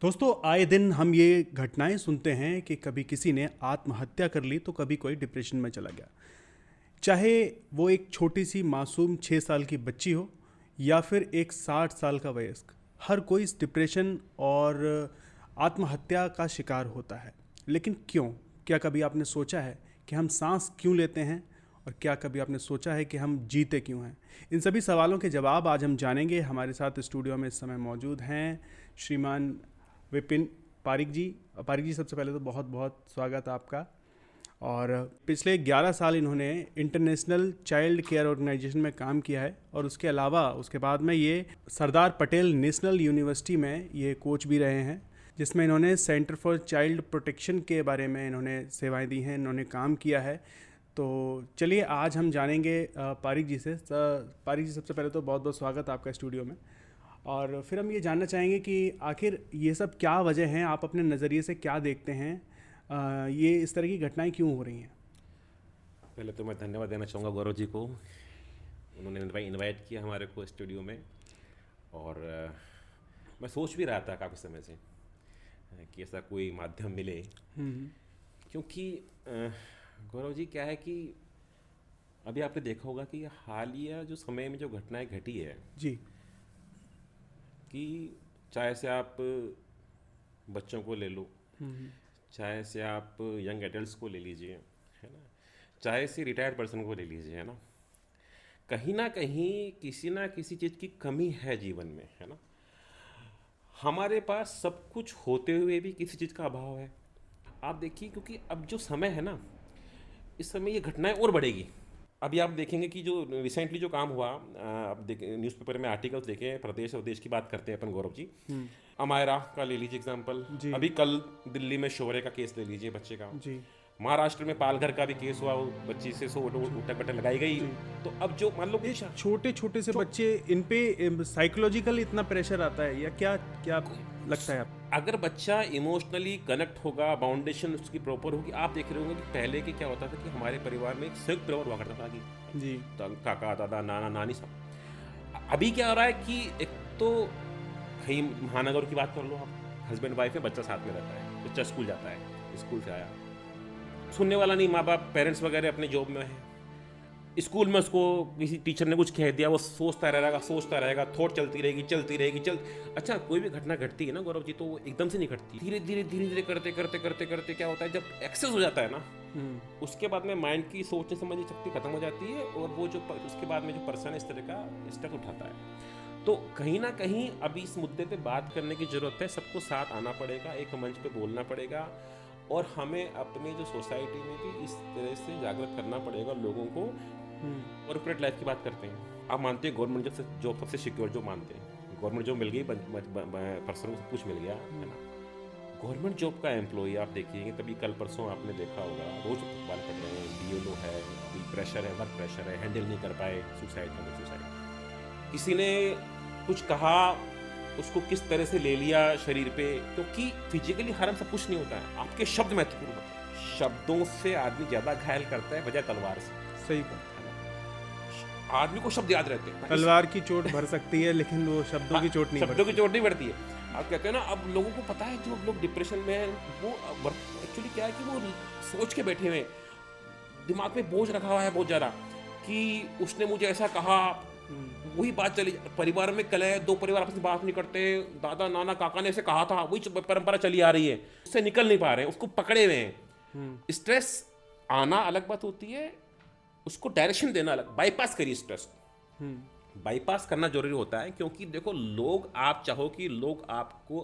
दोस्तों, आए दिन हम ये घटनाएं सुनते हैं कि कभी किसी ने आत्महत्या कर ली तो कभी कोई डिप्रेशन में चला गया। चाहे वो एक छोटी सी मासूम 6 साल की बच्ची हो या फिर एक 60 साल का वयस्क, हर कोई इस डिप्रेशन और आत्महत्या का शिकार होता है। लेकिन क्यों? क्या कभी आपने सोचा है कि हम सांस क्यों लेते हैं? और क्या कभी आपने सोचा है कि हम जीते क्यों हैं? इन सभी सवालों के जवाब आज हम जानेंगे। हमारे साथ स्टूडियो में इस समय मौजूद हैं श्रीमान विपिन पारिक जी। पारिक जी, सबसे पहले तो बहुत बहुत स्वागत आपका। और पिछले 11 साल इन्होंने इंटरनेशनल चाइल्ड केयर ऑर्गेनाइजेशन में काम किया है, और उसके अलावा उसके बाद में ये सरदार पटेल नेशनल यूनिवर्सिटी में ये कोच भी रहे हैं, जिसमें इन्होंने सेंटर फॉर चाइल्ड प्रोटेक्शन के बारे में इन्होंने सेवाएं दी हैं, इन्होंने काम किया है। तो चलिए आज हम जानेंगे पारिक जी से। पारिक जी, सबसे पहले तो बहुत बहुत स्वागत आपका स्टूडियो में। और फिर हम ये जानना चाहेंगे कि आखिर ये सब क्या वजह हैं, आप अपने नज़रिए से क्या देखते हैं, ये इस तरह की घटनाएं क्यों हो रही हैं? पहले तो मैं धन्यवाद देना चाहूँगा गौरव जी को। उन्होंने इनवाइट किया हमारे को स्टूडियो में। और मैं सोच भी रहा था काफ़ी समय से कि ऐसा कोई माध्यम मिले, क्योंकि गौरव जी क्या है कि अभी आपने देखा होगा कि हालिया जो समय में जो घटनाएं घटी है जी। कि चाहे से आप बच्चों को ले लो, चाहे से आप यंग एडल्ट्स को ले लीजिए, है ना, चाहे से रिटायर्ड पर्सन को ले लीजिए, है ना कहीं किसी ना किसी चीज़ की कमी है जीवन में, है ना। हमारे पास सब कुछ होते हुए भी किसी चीज़ का अभाव है। आप देखिए, क्योंकि अब जो समय है ना, इस समय ये घटनाएं और बढ़ेगी। अभी आप देखेंगे कि जो रिसेंटली जो काम हुआ, आप देखें न्यूज़पेपर में आर्टिकल्स देखें, प्रदेश और देश की बात करते हैं अपन गौरव जी। अमायरा का ले लीजिए एग्जांपल। जी। अभी कल दिल्ली में शौर्य का केस ले लीजिए, बच्चे का। जी। महाराष्ट्र में पालघर का भी केस हुआ, वो बच्ची से उठक बैठक लगाई गई। जी। तो अब जो मान लो ये छोटे छोटे से बच्चे, इन पे साइकोलॉजिकल इतना प्रेशर आता है या क्या क्या लगता है आप? अगर बच्चा इमोशनली कनेक्ट होगा, बाउंडेशन उसकी प्रॉपर होगी। आप देख रहे होंगे कि पहले के क्या होता था कि हमारे परिवार में एक संयुक्त परिवार हुआ करता था कि जी। काका दादा नाना नानी सब। अभी क्या हो रहा है कि एक तो कहीं महानगर की बात कर लो आप, हस्बैंड वाइफ है, बच्चा साथ में रहता है, बच्चा स्कूल जाता है, स्कूल से आया, सुनने वाला नहीं, माँ बाप पेरेंट्स वगैरह अपने जॉब में है, स्कूल में उसको किसी टीचर ने कुछ कह दिया, वो सोचता रहेगा, थॉट चलती रहेगी। अच्छा, कोई भी घटना घटती है ना गौरव जी, तो वो एकदम से नहीं घटती, धीरे धीरे करते क्या होता है, जब एक्सेस हो जाता है ना, उसके बाद में माइंड की सोचने समझने शक्ति खत्म हो जाती है, और वो जो उसके बाद में जो पर्सन इस तरह का स्टेप उठाता है। तो कहीं ना कहीं अभी इस मुद्दे पे बात करने की जरूरत है। सबको साथ आना पड़ेगा, एक मंच पे बोलना पड़ेगा, और हमें अपनी जो सोसाइटी में भी इस तरह से जागृत करना पड़ेगा लोगों को। कॉर्पोरेट लाइफ की बात करते हैं, आप मानते हैं गवर्नमेंट जॉब सबसे सिक्योर जॉब मानते हैं, गवर्नमेंट जॉब मिल गई, पर्सन को सब कुछ मिल गया, है ना। गवर्नमेंट जॉब का एम्प्लॉय आप देखिए, तभी कल परसों आपने देखा होगा, रोज अखबार पढ़ रहे हैं, बीएलओ है, अभी प्रेशर है, वर्क प्रेशर है, हैंडल नहीं कर पाए, सुसाइड। किसी ने कुछ कहा, उसको किस तरह से ले लिया शरीर पे, क्योंकि फिजिकली हार्म सब कुछ नहीं होता है, आपके शब्द महत्वपूर्ण होते हैं। शब्दों से आदमी ज्यादा घायल करता है बजाय तलवार से। सही बात। आदमी को शब्द याद रहते हैं, तलवार की चोट भर सकती है, लेकिन वो शब्दों की चोट नहीं शब्दों की चोट नहीं बढ़ती है। आप कहते हैं ना, अब लोगों को पता है, जो लोग डिप्रेशन में हैं, वो एक्चुअली क्या है कि वो सोच के बैठे हुए, दिमाग में बोझ रखा हुआ है बहुत ज्यादा, कि उसने मुझे ऐसा कहा, वही बात चली, परिवार में कलह, दो परिवार आपस में बात नहीं करते, दादा नाना काका ने ऐसे कहा था, वही परंपरा चली आ रही है, उससे निकल नहीं पा रहे हैं, उसको पकड़े हुए हैं। स्ट्रेस आना अलग बात होती है, उसको डायरेक्शन देना अलग। बाईपास करिए स्ट्रेस को, बाईपास करना जरूरी होता है, क्योंकि देखो, लोग, आप चाहो कि लोग आपको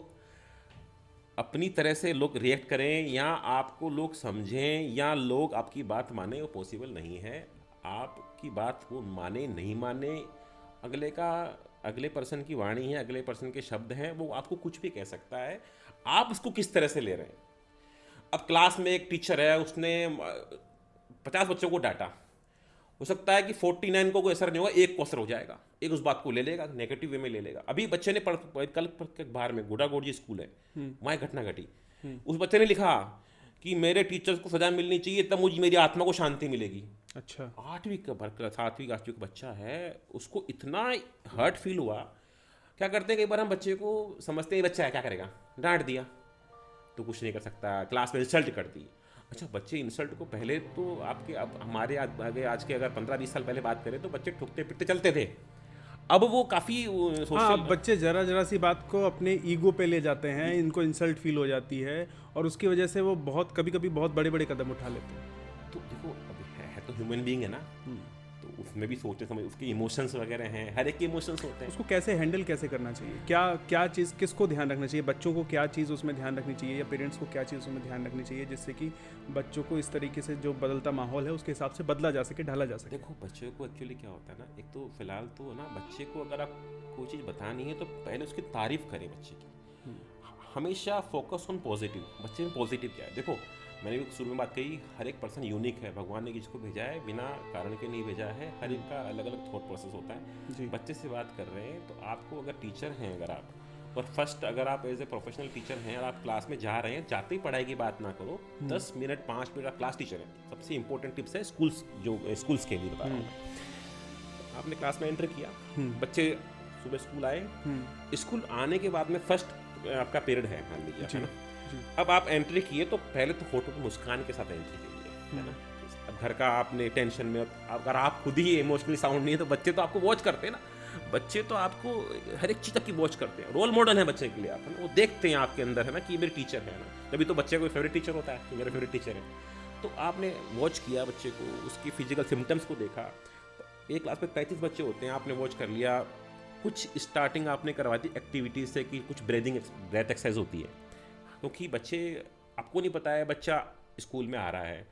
अपनी तरह से लोग रिएक्ट करें, या आपको लोग समझें, या लोग आपकी बात माने, वो पॉसिबल नहीं है। आपकी बात वो माने नहीं माने, अगले पर्सन की वाणी है, अगले पर्सन के शब्द हैं, वो आपको कुछ भी कह सकता है, आप उसको किस तरह से ले रहे हैं। अब क्लास में एक टीचर है, उसने 50 बच्चों को डांटा, हो सकता है कि 49 को कोई असर नहीं होगा, एक को असर हो जाएगा, एक उस बात को ले लेगा, नेगेटिव वे में ले लेगा। अभी बच्चे ने कल बाहर में गुडागोड़ स्कूल है, वहाँ घटना घटी, उस बच्चे ने लिखा कि मेरे टीचर्स को सजा मिलनी चाहिए, तब मुझे मेरी आत्मा को शांति मिलेगी। अच्छा। 7वीं का बच्चा है, उसको इतना हर्ट फील हुआ क्या करते हैं, कई बार हम बच्चे को समझते हैं बच्चा है क्या करेगा, डांट दिया तो कुछ नहीं कर सकता, क्लास में इंसल्ट कर दी। अच्छा, बच्चे इंसल्ट को पहले तो आपके, अब हमारे आगे आज के अगर 15-20 साल पहले बात करें तो बच्चे ठुकते पिटते चलते थे। अब वो काफ़ी हाँ, सोशल, अब बच्चे जरा जरा सी बात को अपने ईगो पे ले जाते हैं, इनको इंसल्ट फील हो जाती है और उसकी वजह से वो बहुत कभी कभी बहुत बड़े बड़े कदम उठा लेते हैं। तो देखो अब है तो ह्यूमन बीइंग है ना, तो उसमें भी सोचते समझ उसके इमोशंस वगैरह हैं, हर एक के इमोशंस होते हैं। उसको कैसे हैंडल कैसे करना चाहिए, क्या क्या चीज़ किसको ध्यान रखना चाहिए, बच्चों को क्या चीज़ उसमें ध्यान रखनी चाहिए या पेरेंट्स को क्या चीज़ उसमें ध्यान रखनी चाहिए, जिससे कि बच्चों को इस तरीके से जो बदलता माहौल है उसके हिसाब से बदला जा सके, ढाला जा सके। देखो बच्चे को एक्चुअली क्या होता है ना, एक तो फिलहाल तो ना बच्चे को अगर आप कोई चीज़ बतानी है तो पहले उसकी तारीफ करें बच्चे की, हमेशा फोकस ऑन पॉजिटिव। बच्चे में पॉजिटिव क्या है, देखो मैंने भी शुरू में बात कही, हर एक पर्सन यूनिक है, भगवान ने किसको भेजा है बिना कारण के नहीं भेजा है, हर एक का अलग अलग थॉट प्रोसेस होता है। जी। बच्चे से बात कर रहे हैं तो आपको अगर टीचर हैं, अगर आप और फर्स्ट अगर आप एज ए प्रोफेशनल टीचर हैं और आप क्लास में जा रहे हैं, जाते ही पढ़ाई की बात ना करो, 10 मिनट 5 मिनट आप क्लास टीचर हैं। सबसे इंपॉर्टेंट टिप्स है स्कूल्स, जो स्कूल्स के लिए बता रहा हूँ मैं। आपने क्लास में एंटर किया, बच्चे सुबह स्कूल आए, स्कूल आने के बाद में फर्स्ट आपका पीरियड है मान लीजिए, है ना। अब आप एंट्री किए तो पहले तो फोटो को मुस्कान के साथ एंट्री कीजिए, है ना। अब घर का आपने टेंशन में, अगर आप खुद ही इमोशनली साउंड नहीं है तो बच्चे तो आपको वॉच करते हैं ना, बच्चे तो आपको हर एक चीज़ तक की वॉच करते हैं, रोल मॉडल है बच्चे के लिए आप, है ना। वो देखते हैं आपके अंदर, है ना, कि मेरे टीचर है ना, तभी तो बच्चे को फेवरेट टीचर होता है कि मेरा फेवरेट टीचर है। तो आपने वॉच किया बच्चे को, उसकी फिजिकल सिम्टम्स को देखा। एक क्लास में 35 बच्चे होते हैं, आपने वॉच कर लिया, कुछ स्टार्टिंग आपने करवा दी एक्टिविटीज से कि कुछ ब्रेथ एक्सरसाइज होती है, क्योंकि बच्चे, आपको नहीं पता है बच्चा स्कूल में आ रहा है,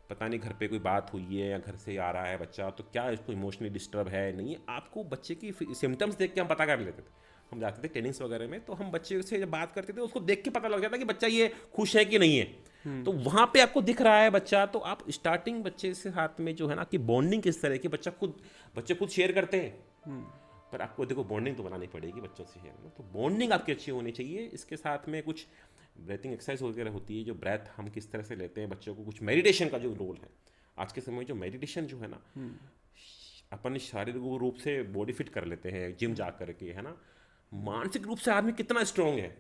पता नहीं घर पे कोई बात हुई है या घर से आ रहा है बच्चा, तो क्या इसको इमोशनली डिस्टर्ब है नहीं है। आपको बच्चे की सिम्टम्स देख के हम पता कर लेते थे। हम जाते थे ट्रेनिंग्स वगैरह में, तो हम बच्चे से जब बात करते थे उसको देख के पता लग जाता कि बच्चा ये खुश है कि नहीं है। तो वहाँ पे आपको दिख रहा है बच्चा, तो आप स्टार्टिंग बच्चे से साथ में जो है ना कि बॉन्डिंग किस तरह की, बच्चे खुद शेयर करते हैं, पर आपको देखो बॉन्डिंग तो बनानी पड़ेगी बच्चों से शेयर में, तो बॉन्डिंग आपकी अच्छी होनी चाहिए। इसके साथ में कुछ ब्रेथिंग एक्सरसाइज वगैरह होती है, जो ब्रेथ हम किस तरह से लेते हैं, बच्चों को कुछ मेडिटेशन का जो रोल है आज के समय में, जो मेडिटेशन जो है ना, अपन शारीरिक रूप से बॉडी फिट कर लेते हैं जिम जा करके, है ना, मानसिक रूप से आदमी कितना स्ट्रांग है।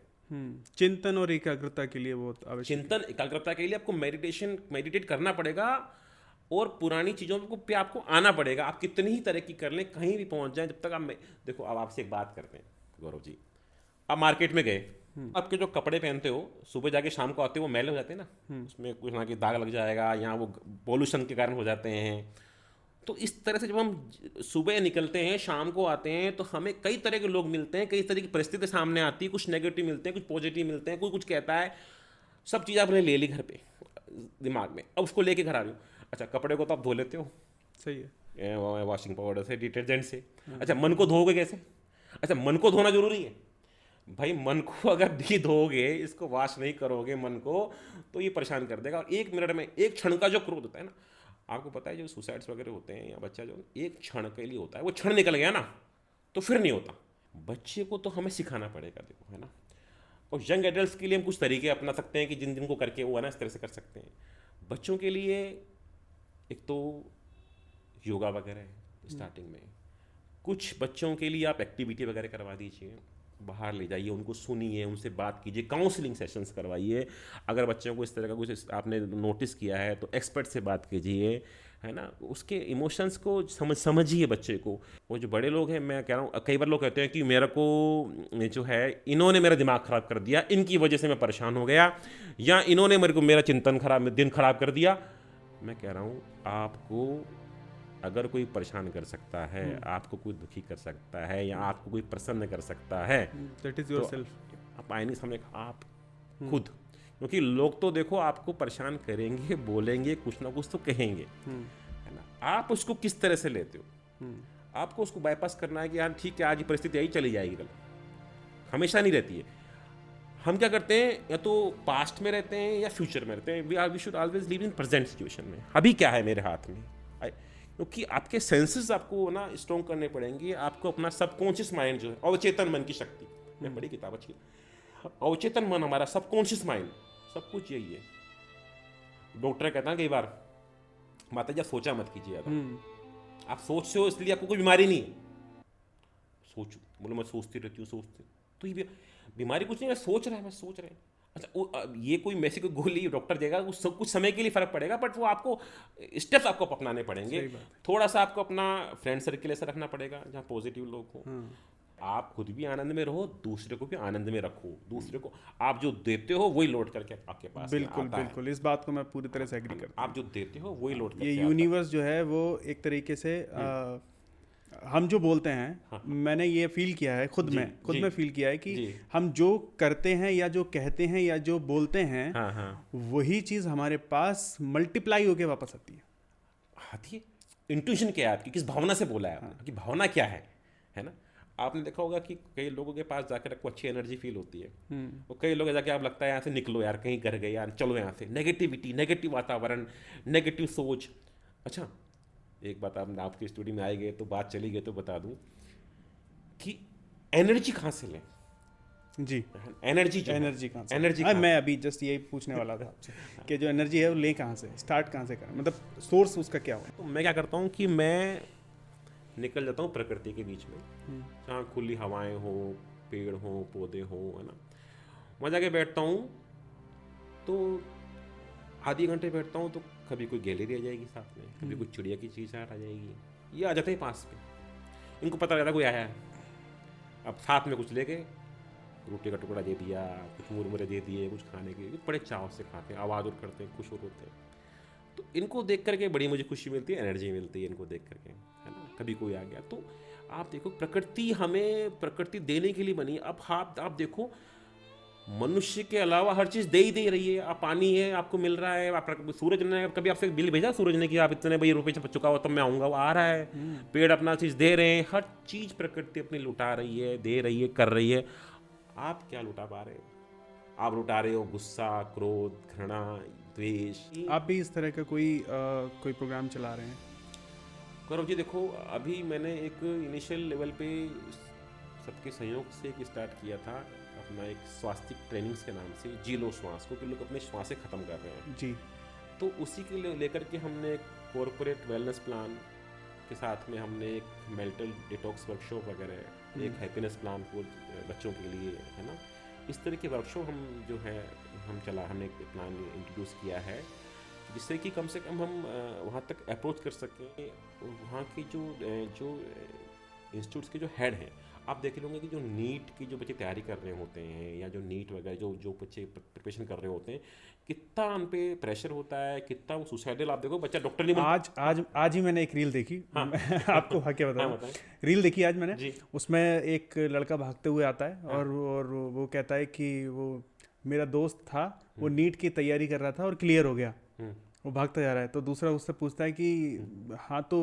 चिंतन और एकाग्रता के लिए बहुत आवश्यक। चिंतन एकाग्रता के लिए आपको मेडिटेट करना पड़ेगा, और पुरानी चीज़ों पे आपको आना पड़ेगा। आप कितनी ही तरक्की कर लें, कहीं भी पहुंच जाएं, जब तक आप देखो, अब आपसे एक बात करते हैं गौरव जी, आप मार्केट में गए, आपके जो कपड़े पहनते हो सुबह जाके शाम को आते हो वो मैले हो जाते हैं ना, उसमें कुछ ना कि दाग लग जाएगा, या वो पोल्यूशन के कारण हो जाते हैं। तो इस तरह से जब हम सुबह निकलते हैं शाम को आते हैं तो हमें कई तरह के लोग मिलते हैं, कई तरह की परिस्थिति सामने आती है, कुछ नेगेटिव मिलते हैं, कुछ पॉजिटिव मिलते हैं, कोई कुछ कहता है, सब चीज़ आपने ले ली घर पे दिमाग में, अब उसको लेके घर आ रही हो। अच्छा, कपड़े को तो आप धो लेते हो, सही है, वॉशिंग पाउडर से, डिटर्जेंट से। अच्छा, मन को धोगे कैसे? अच्छा, मन को धोना जरूरी है भाई, मन को अगर नहीं धोगे, इसको वॉश नहीं करोगे मन को, तो ये परेशान कर देगा। और 1 मिनट में, एक क्षण का जो क्रोध होता है ना, आपको पता है जो सुसाइड्स वगैरह होते हैं या बच्चा जो एक क्षण के लिए होता है, वो क्षण निकल गया ना तो फिर नहीं होता। बच्चे को तो हमें सिखाना पड़ेगा, देखो, है ना। और यंग एडल्ट्स के लिए हम कुछ तरीके अपना सकते हैं कि जिन को करके वो है ना इस तरह से कर सकते हैं। बच्चों के लिए एक तो योगा वगैरह है स्टार्टिंग में, कुछ बच्चों के लिए आप एक्टिविटी वगैरह करवा दीजिए, बाहर ले जाइए, उनको सुनिए, उनसे बात कीजिए, काउंसलिंग सेशंस करवाइए। अगर बच्चों को इस तरह का कुछ आपने नोटिस किया है तो एक्सपर्ट से बात कीजिए, है ना, उसके इमोशंस को समझिए बच्चे को। वो जो बड़े लोग हैं, मैं कह रहा हूँ, कई बार लोग कहते हैं कि मेरे को जो है इन्होंने मेरा दिमाग ख़राब कर दिया, इनकी वजह से मैं परेशान हो गया, या इन्होंने मेरे को मेरा चिंतन खराब, दिन खराब कर दिया। मैं कह रहा हूँ आपको अगर कोई परेशान कर सकता है, आपको कोई दुखी कर सकता है, या आपको कोई प्रसन्न कर सकता है, दैट इज योरसेल्फ। आप आईने सामने आप खुद, क्योंकि लोग तो देखो आपको परेशान करेंगे, बोलेंगे, कुछ ना कुछ तो कहेंगे, है ना। आप उसको किस तरह से लेते हो, आपको उसको बाईपास करना है कि यार ठीक है, आज ये परिस्थिति यही चली जाएगी, कल हमेशा नहीं रहती है। हम क्या करते हैं, या तो पास्ट में रहते हैं या फ्यूचर में रहते हैं। We should always live in present situation में, अभी क्या है मेरे हाथ में, क्योंकि आपके सेंसेस आपको ना स्ट्रॉन्ग करने पड़ेंगे। आपको अपना सबकॉन्शियस माइंड जो है, अवचेतन मन की शक्ति, मैं बड़ी किताब अच्छी, अवचेतन मन हमारा सबकॉन्शियस माइंड, सब कुछ यही है। डॉक्टर कहता है कई बार, माता जी आप सोचा मत कीजिए, आप सोचते हो इसलिए आपको कोई बीमारी नहीं है, सोचूं, बोलो मैं सोचती रहती हूँ तो ये बीमारी कुछ नहीं, मैं सोच रहा है। अच्छा ये कोई वैसी कोई गोली डॉक्टर देगा, वो सब कुछ समय के लिए फ़र्क पड़ेगा, बट वो आपको स्टेप्स आपको अपनाने पड़ेंगे। सही बात थोड़ा सा आपको अपना फ्रेंड सर्किल ऐसा रखना पड़ेगा जहाँ पॉजिटिव लोग हों। हाँ, आप खुद भी आनंद में रहो, दूसरे को भी आनंद में रखो। दूसरे को आप जो देते हो वही लौट करके आपके पास में बिल्कुल आता है। बिल्कुल, इस बात को मैं पूरी तरह से एग्री करता हूँ। आप जो देते हो वही लौट ये करके आता यूनिवर्स जो है वो एक तरीके से हम जो बोलते हैं, हाँ। मैंने ये फील किया है खुद जी, में जी, में फील किया है कि जी। हम जो करते हैं या जो कहते हैं या जो बोलते हैं, हाँ हाँ, वही चीज़ हमारे पास मल्टीप्लाई होके वापस आती है। आती है। इंट्यूशन क्या है आपकी, किस भावना से बोला है आपने, कि भावना क्या है ना। आपने देखा होगा कि कई लोगों के पास जाकर आपको अच्छी एनर्जी फील होती है, और कई लोग जाके आप लगता है यहाँ से निकलो यार, कहीं घर गए यार, चलो यहाँ से, नेगेटिविटी, नेगेटिव वातावरण, नेगेटिव सोच। अच्छा एक बात, आप आपके स्टूडियो में आए गए तो बात चली गई तो बता दूं कि एनर्जी कहाँ से लें। जी, एनर्जी एनर्जी कहाँ से? एनर्जी हाँ, मैं अभी जस्ट यही पूछने वाला था आपसे कि जो एनर्जी है वो ले कहाँ से, स्टार्ट कहाँ से करें, मतलब सोर्स उसका क्या हो? तो मैं क्या करता हूँ कि मैं निकल जाता हूँ प्रकृति के बीच में, जहाँ खुली हवाएं हो, पेड़ हो, पौधे हो, है ना। वहाँ जाके बैठता हूँ तो आधे घंटे बैठता हूँ तो कभी कोई गैलरी आ जाएगी साथ में, कभी कोई चिड़िया की चीज़ाहट आ जाएगी, ये आ जाते हैं पास में। इनको पता रहता कोई आया है, अब साथ में कुछ लेके रोटी का टुकड़ा दे दिया, कुछ मुरमुरे दे दिए, कुछ खाने के, बड़े चाव से खाते हैं, आवाज़ और करते हैं, खुश और होते हैं। तो इनको देख करके बड़ी मुझे खुशी मिलती है, एनर्जी मिलती है इनको देख करके, है ना। कभी कोई आ गया तो आप देखो, प्रकृति हमें प्रकृति देने के लिए बनी। अब आप देखो, मनुष्य के अलावा हर चीज़ दे ही दे रही है। आप पानी है आपको मिल रहा है, आप सूरज ने कभी आपसे बिल भेजा सूरज ने कि आप इतने भाई रुपये चुका हो तब मैं आऊँगा, वो आ रहा है। पेड़ अपना चीज़ दे रहे हैं, हर चीज़ प्रकृति अपनी लुटा रही है, दे रही है, कर रही है। आप क्या लुटा पा रहे हो? आप लुटा रहे हो गुस्सा, क्रोध, घृणा, द्वेष। आप भी इस तरह का कोई प्रोग्राम चला रहे हैं? गौरव जी देखो, अभी मैंने एक इनिशियल लेवल पे सबके सहयोग से एक स्टार्ट किया था अपना एक स्वास्थ्य ट्रेनिंग्स के नाम से, जी लो श्वास को, कि लोग अपने श्वासें ख़त्म कर रहे हैं जी। तो उसी के लेकर के हमने एक कॉरपोरेट वेलनेस प्लान के साथ में हमने एक मेंटल डिटॉक्स वर्कशॉप वगैरह, एक हैप्पीनेस प्लान फॉर बच्चों के लिए, है ना। इस तरह के वर्कशॉप हम जो है हमने एक प्लान इंट्रोड्यूस किया है, जिससे कि कम से कम हम वहाँ तक अप्रोच कर सकें। वहाँ की जो इंस्टीट्यूट्स के जो हेड हैं, आप देख लोगे कि जो नीट की जो बच्चे तैयारी कर रहे होते हैं, या जो नीट वगैरह जो बच्चे प्रिपरेशन कर रहे होते हैं, कितना उन पे प्रेशर होता है, कितना वो सुसाइडल। आप देखो बच्चा डॉक्टर नहीं बनता। आज ही मैंने एक रील देखी। हाँ। आपको क्या बताऊं? हाँ, रील देखी आज मैंने जी। उसमें एक लड़का भागते हुए आता है और वो कहता है कि वो मेरा दोस्त था, वो नीट की तैयारी कर रहा था और क्लियर हो गया, वो भागता जा रहा है। तो दूसरा उससे पूछता है कि हाँ तो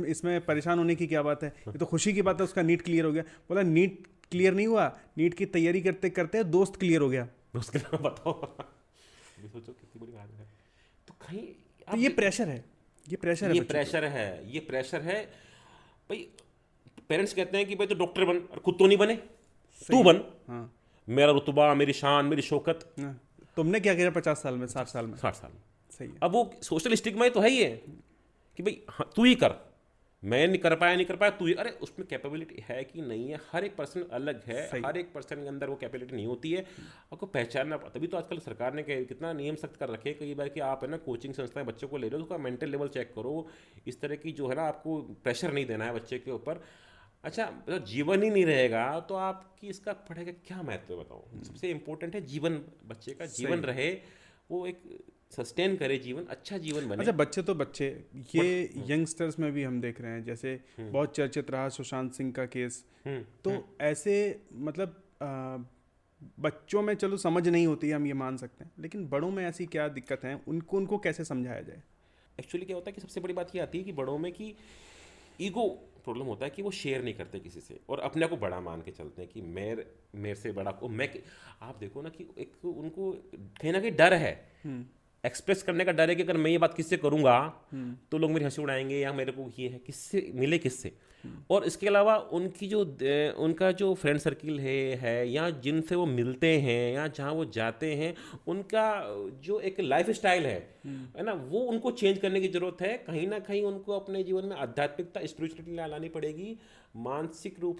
इसमें परेशान होने की क्या बात है, ये तो खुशी की बात है, उसका नीट क्लियर हो गया। बोला नीट क्लियर नहीं हुआ, नीट की तैयारी करते करते दोस्त क्लियर हो गया। दोस्त के नाम बताओ। अभी सोचो कितनी बड़ी बात है। तो कहीं तो ये प्रेशर है, ये प्रेशर है भाई। पेरेंट्स कहते हैं कि भाई तो डॉक्टर बन, और खुद तो नहीं बने, तू बन। हाँ। मेरा रुतबा, मेरी शान, मेरी शौकत। तुमने क्या किया 50 साल में, 60 साल में? 60 साल में। सही है। अब वो सोशल स्टिग्मा तो है ही है कि भाई हाँ, तू ही कर, मैं नहीं कर पाया तू ही। अरे उसमें कैपेबिलिटी है कि नहीं है, हर एक पर्सन अलग है, हर एक पर्सन के अंदर वो कैपेबिलिटी नहीं होती है, आपको पहचानना। तभी तो आजकल सरकार ने कितना नियम सख्त कर रखे हैं कई बार कि आप है ना कोचिंग संस्थाएं बच्चों को ले रहे हो तो उसका मेंटल लेवल चेक करो, इस तरह की जो है ना, आपको प्रेशर नहीं देना है बच्चे के ऊपर। अच्छा, मतलब जीवन ही नहीं रहेगा तो आपकी इसका पढ़ाई का क्या महत्व है बताओ। सबसे इंपॉर्टेंट है जीवन, बच्चे का जीवन रहे, वो एक सस्टेन करे जीवन, अच्छा जीवन बने। अच्छा, बच्चे तो बच्चे, ये यंगस्टर्स में भी हम देख रहे हैं, जैसे बहुत चर्चित रहा सुशांत सिंह का केस। तो ऐसे मतलब बच्चों में चलो समझ नहीं होती है, हम ये मान सकते हैं, लेकिन बड़ों में ऐसी क्या दिक्कत है, उनको कैसे समझाया जाए? एक्चुअली क्या होता है कि सबसे बड़ी बात ये आती है कि बड़ों में कि ईगो प्रॉब्लम होता है कि वो शेयर नहीं करते किसी से, और अपने को बड़ा मान के चलते हैं कि मेरे से बड़ा को मैं। आप देखो ना कि एक उनको कहीं ना कहीं डर है, एक्सप्रेस करने का डर है कि अगर मैं ये बात किससे करूंगा तो लोग मेरी हंसी उड़ाएंगे, या मेरे को ये है किससे मिले किससे। और इसके अलावा उनकी उनका जो फ्रेंड सर्किल है या जिनसे वो मिलते हैं या जहाँ वो जाते हैं, उनका जो एक लाइफ स्टाइल है ना, वो उनको चेंज करने की ज़रूरत है। कहीं ना कहीं उनको अपने जीवन में आध्यात्मिकता, स्पिरिचुअलिटी लानी पड़ेगी। मानसिक रूप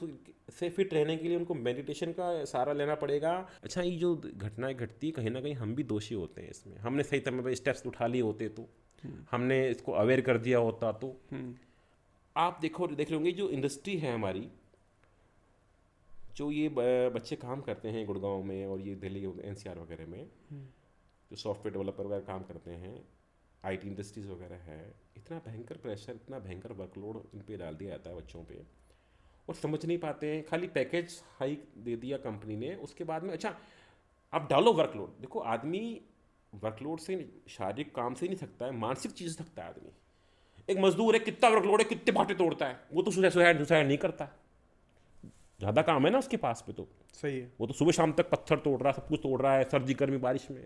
से फिट रहने के लिए उनको मेडिटेशन का सहारा लेना पड़ेगा। अच्छा, ये जो घटनाएं घटती है, कहीं ना कहीं हम भी दोषी होते हैं इसमें। हमने सही समय पर स्टेप्स उठा लिए होते तो, हमने इसको अवेयर कर दिया होता तो। आप देख रहे होंगे जो इंडस्ट्री है हमारी, जो ये बच्चे काम करते हैं गुड़गांव में और ये दिल्ली NCR वगैरह में, जो सॉफ्टवेयर डेवलपर वगैरह काम करते हैं, IT इंडस्ट्रीज़ वगैरह है, इतना भयंकर प्रेशर, इतना भयंकर वर्कलोड इन पे डाल दिया जाता है बच्चों पे, और समझ नहीं पाते हैं। खाली पैकेज हाइक दे दिया कंपनी ने, उसके बाद में अच्छा आप डालो वर्कलोड। देखो, आदमी वर्कलोड से, शारीरिक काम से नहीं थकता है, मानसिक चीज़ से थकता है आदमी। एक मजदूर है, कितना वर्कलोड है, कितने भाटे तोड़ता है, वो तो सुसाइड नहीं करता, ज़्यादा काम है ना उसके पास पे, तो सही है। वो तो सुबह शाम तक पत्थर तोड़ रहा है, सब कुछ तोड़ रहा है, सर्दी गर्मी बारिश में।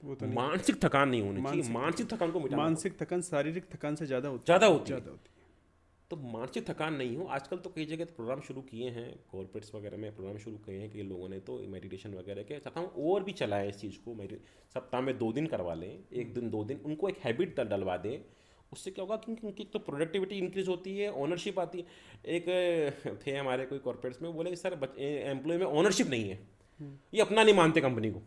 वो तो मानसिक थकान नहीं होनी चाहिए, मानसिक थकान को मिटाना। मानसिक थकान शारीरिक थकान से ज़्यादा होती है। है। तो मानसिक थकान नहीं हो। आजकल तो कई जगह प्रोग्राम शुरू किए हैं, कॉर्पोरेट्स वगैरह में प्रोग्राम शुरू किए हैं कि लोगों ने तो मेडिटेशन वगैरह के, चाहता हूँ और भी चलाएं इस चीज़ को। सप्ताह में 2 दिन करवा लें, 1 दिन 2 दिन, उनको एक हैबिट डलवा दें। उससे क्या होगा, क्योंकि उनकी तो प्रोडक्टिविटी इंक्रीज होती है, ऑनरशिप आती है। एक थे हमारे कोई कॉर्पोरेट्स में, बोले सर एम्प्लॉय में ऑनरशिप नहीं है, ये अपना नहीं मानते कंपनी को।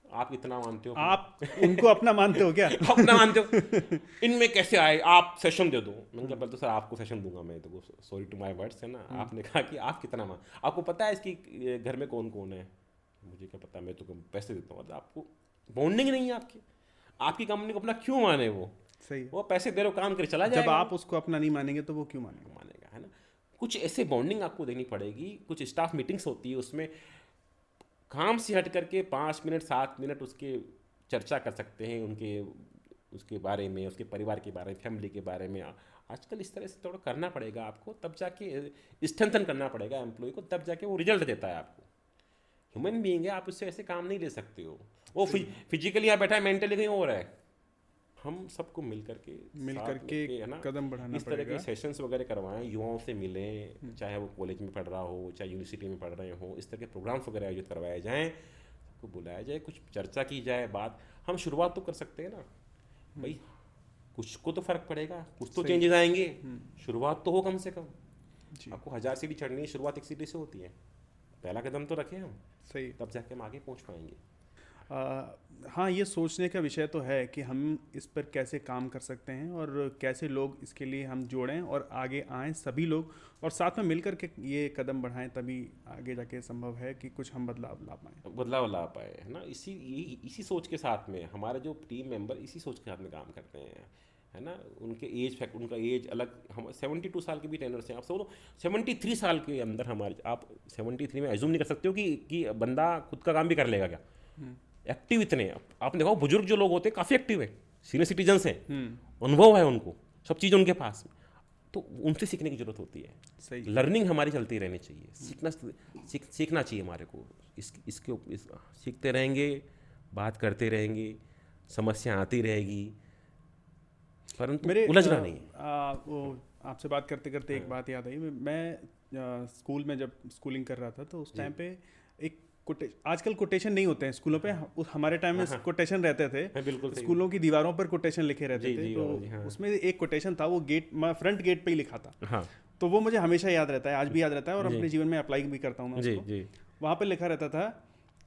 आप कितना मानते हो? आप उनको अपना मानते हो क्या? अपना मानते हो? इनमें कैसे आए? आप सेशन दे दो। मैंने कहा पहले तो सर आपको सेशन दूंगा मैं, तो सॉरी टू माय वर्ड्स, है ना। आपने कहा कि आप कितना आपको पता है इसकी घर में कौन कौन है? मुझे क्या पता, मैं तो पैसे देता हूँ। आपको बॉन्डिंग नहीं है आपकी कंपनी को अपना क्यों माने? वो सही, वो पैसे दे रहे हो, काम करे चला जाएगा। जब आप उसको अपना नहीं मानेंगे तो वो क्यों मानेगा, है ना। कुछ ऐसे बॉन्डिंग आपको देनी पड़ेगी। कुछ स्टाफ मीटिंग्स होती है, उसमें काम से हट करके 5 मिनट 7 मिनट उसके चर्चा कर सकते हैं, उसके बारे में, उसके परिवार के बारे में, फैमिली के बारे में। आजकल इस तरह से थोड़ा करना पड़ेगा आपको, तब जाके स्ट्रेंथन करना पड़ेगा एम्प्लॉय को, तब जाके वो रिजल्ट देता है आपको। ह्यूमन बीइंग है, आप उससे ऐसे काम नहीं ले सकते हो। वो फिजिकली यहाँ बैठा है, मेंटली कहीं और है। हम सबको मिल करके है ना कदम बढ़ाना इस तरह के सेशंस वगैरह करवाएं, युवाओं से मिलें, चाहे वो कॉलेज में पढ़ रहा हो, चाहे यूनिवर्सिटी में पढ़ रहे हो। इस तरह के प्रोग्राम्स वगैरह आयोजित करवाए जाएं, सबको बुलाया जाए, कुछ चर्चा की जाए। बात हम शुरुआत तो कर सकते हैं ना भाई, कुछ को तो फर्क पड़ेगा, कुछ तो चेंजेस आएंगे। शुरुआत तो हो कम से कम। आपको 1000 सीढ़ी चढ़नी है, शुरुआत 1 सीढ़ी से होती है। पहला कदम तो रखें हम, सही, तब जाके हम आगे पहुँच पाएंगे। हाँ, ये सोचने का विषय तो है कि हम इस पर कैसे काम कर सकते हैं और कैसे लोग इसके लिए हम जोड़ें और आगे आएं सभी लोग, और साथ में मिलकर के ये कदम बढ़ाएं, तभी आगे जाके संभव है कि कुछ हम बदलाव ला पाएँ, है ना। इसी सोच के साथ में हमारे जो टीम मेंबर इसी सोच के साथ में काम करते हैं, है ना। उनका एज अलग, हम 72 साल के भी ट्रेनर्स हैं। आप समझो 73 साल के अंदर हमारे, आप 73 में एज्यूम नहीं कर सकते हो कि बंदा खुद का काम भी कर लेगा क्या। एक्टिव इतने, आपने देखा बुजुर्ग जो लोग होते हैं काफ़ी एक्टिव है, सीनियर सिटीजन्स हैं, अनुभव है उनको, सब चीज़ उनके पास, तो उनसे सीखने की जरूरत होती है। सही, लर्निंग हमारी चलती रहनी चाहिए, सीखना चाहिए हमारे को। सीखते रहेंगे, बात करते रहेंगे, समस्या आती रहेगी, परंतु उलझना नहीं है। वो आपसे बात करते करते एक बात याद आई। मैं स्कूल में जब स्कूलिंग कर रहा था तो उस टाइम पे एक आजकल कोटेशन नहीं होते हैं स्कूलों पे, हमारे टाइम में कोटेशन रहते थे। बिल्कुल, स्कूलों की दीवारों पर कोटेशन लिखे रहते थे। तो उसमें एक कोटेशन था, वो फ्रंट गेट पे ही लिखा था। तो वो मुझे हमेशा याद रहता है, आज भी याद रहता है, और अपने जीवन में अप्लाई भी करता हूँ मैं उसको। वहाँ पे लिखा रहता था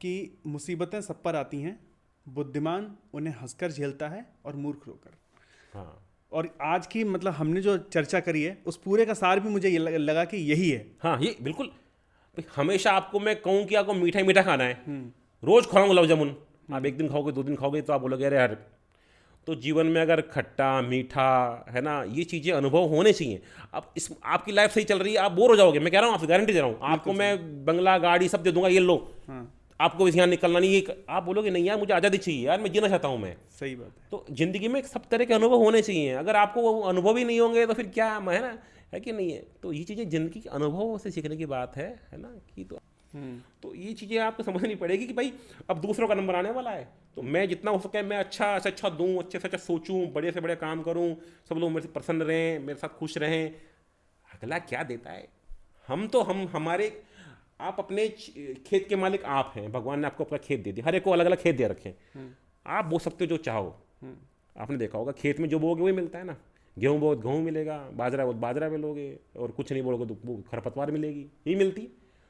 कि मुसीबतें सब पर आती हैं, बुद्धिमान उन्हें हंसकर झेलता है और मूर्ख रोकर। और आज की मतलब हमने जो चर्चा करी है, उस पूरे का सार भी मुझे ये लगा कि यही है। हाँ, ये बिल्कुल। हमेशा आपको मैं कहूँ कि आपको मीठा मीठा खाना है, रोज खाऊंगा गुलाब जामुन, आप 1 दिन खाओगे 2 दिन खाओगे तो आप बोलोगे अरे यार। तो जीवन में अगर खट्टा मीठा, है ना, ये चीज़ें अनुभव होने चाहिए। अब आपकी लाइफ सही चल रही है, आप बोर हो जाओगे, मैं कह रहा हूँ, आपसे गारंटी दे रहा हूँ। आपको मैं बंगला गाड़ी सब दे दूंगा, ये लो, आपको यहाँ निकलना नहीं, ये आप बोलोगे नहीं यार मुझे आज़ादी चाहिए, यार मैं जीना चाहता हूँ मैं। सही बात है। तो जिंदगी में सब तरह के अनुभव होने चाहिए। अगर आपको वो अनुभव ही नहीं होंगे तो फिर क्या, है ना, है कि नहीं है। तो ये चीज़ें जिंदगी के अनुभवों से सीखने की बात है ना कि तो ये चीज़ें आपको समझनी पड़ेगी कि भाई अब दूसरों का नंबर आने वाला है, तो मैं जितना हो सके मैं अच्छा से अच्छा दूँ, अच्छे से अच्छा सोचूं, बड़े से बड़े काम करूं, सब लोग मेरे से प्रसन्न रहें, मेरे साथ खुश रहें। अगला क्या देता है, हमारे आप अपने खेत के मालिक आप हैं, भगवान ने आपको अपना खेत दे दिया, हर एक को अलग अलग खेत दे रखे हैं। आप बो सकते हो जो चाहो। आपने देखा होगा खेत में जो बोगे वही मिलता है ना। गेहूँ बहुत गेहूँ मिलेगा, बाजरा बहुत बाजरा मिलोगे, और कुछ नहीं बोलोगे तो वो खरपतवार मिलेगी, यही मिलती।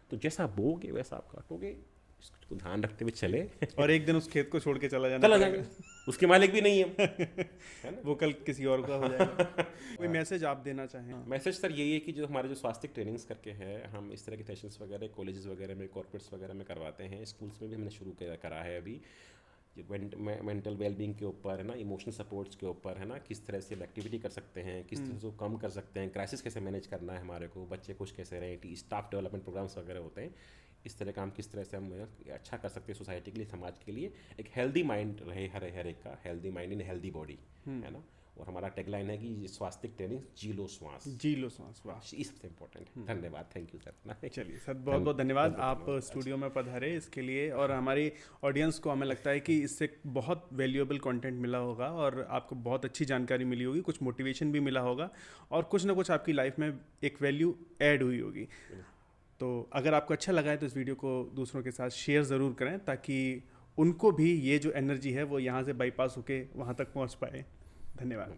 तो जैसा बोगे वैसा आप काटोगे, इसको ध्यान रखते हुए चले। और एक दिन उस खेत को छोड़ के चला जाना चला पड़ेगा। जाएंगे, उसके मालिक भी नहीं है। वो कल किसी और का हो जाएगा। कोई मैसेज आप देना चाहें? मैसेज सर यही है कि जो हमारे जो स्वास्थ्य ट्रेनिंग्स करके है, हम इस तरह के सेशंस वगैरह कॉलेजेस वगैरह में, कॉर्पोरेट्स वगैरह में करवाते हैं, स्कूल्स में भी हमने शुरू करा है अभी। मेंटल वेलबींग के ऊपर है ना, इमोशनल सपोर्ट्स के ऊपर है ना, किस तरह से हम एक्टिविटी कर सकते हैं, किस तरह से वो कम कर सकते हैं, क्राइसिस कैसे मैनेज करना है हमारे को, बच्चे खुश कैसे रहें, स्टाफ डेवलपमेंट प्रोग्राम्स वगैरह होते हैं। इस तरह काम किस तरह से हम अच्छा कर सकते हैं सोसाइटी के लिए, समाज के लिए, एक हेल्दी माइंड रहे हर एक का, healthy mind in healthy body, है ना। और हमारा टैगलाइन है कि स्वास्थ्य ट्रेनिंग जी लो श्वास, जी लो सांस। वाह, ये सबसे इम्पोर्टेंट है। धन्यवाद, थैंक यू सर। चलिए सर, बहुत बहुत धन्यवाद आप स्टूडियो में पधारे इसके लिए। और हमारी ऑडियंस को हमें लगता है कि इससे बहुत वैल्यूएबल कंटेंट मिला होगा और आपको बहुत अच्छी जानकारी मिली होगी, कुछ मोटिवेशन भी मिला होगा और कुछ ना कुछ आपकी लाइफ में एक वैल्यू ऐड हुई होगी। तो अगर आपको अच्छा लगा है तो इस वीडियो को दूसरों के साथ शेयर ज़रूर करें, ताकि उनको भी ये जो एनर्जी है वो यहाँ से बाईपास होके वहाँ तक पहुँच पाए। धन्यवाद।